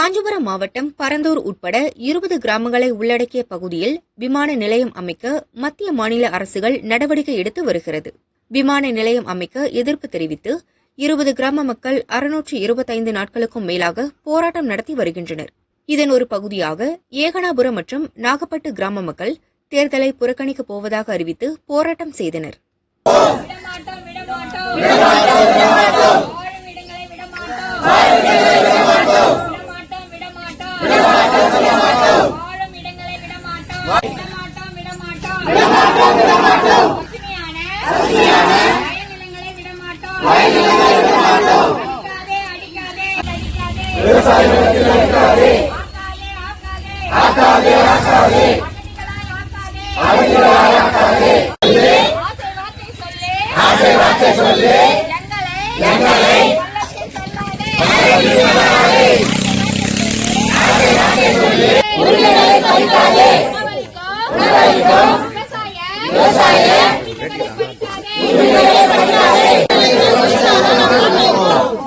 காஞ்சிபுரம் மாவட்டம் பரந்தூர் உட்பட 20 கிராமங்களை உள்ளடக்கிய பகுதியில் விமான நிலையம் அமைக்க மத்திய மாநில அரசுகள் நடவடிக்கை எடுத்து வருகிறது. விமான நிலையம் அமைக்க எதிர்ப்பு தெரிவித்து 20 கிராம மக்கள் 625 நாட்களுக்கும் மேலாக போராட்டம் நடத்தி வருகின்றனர். இதன் ஒரு பகுதியாக ஏகனாபுரம் மற்றும் நாகப்பட்டு கிராம மக்கள் தேர்தலை புறக்கணிக்கப் போவதாக அறிவித்து போராட்டம் செய்தனர்.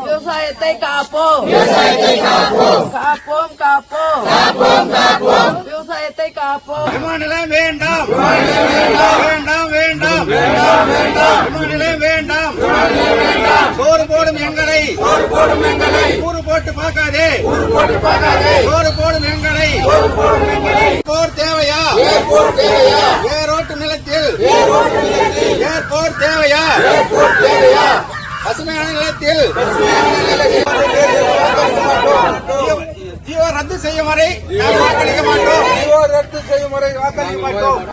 விவசாயத்தை காப்போம், காப்போம், காப்போம், விவசாயத்தை காப்போம். விமான நிலையம் வேண்டாம், வேண்டாம், வேண்டாம், விமான நிலையம் வேண்டாம். சோறு போடும் எங்களை கூறு போட்டு பார்க்காதே, சோறு போடும் எங்களை போர் தேவையா, ஏரோட்டு நிலத்தில் ஏர்போர்ட் தேவையா, பசுமையான நிலத்தில் ஜியோ ரத்து செய்யும் வரை வாக்களிக்க மாட்டோம்.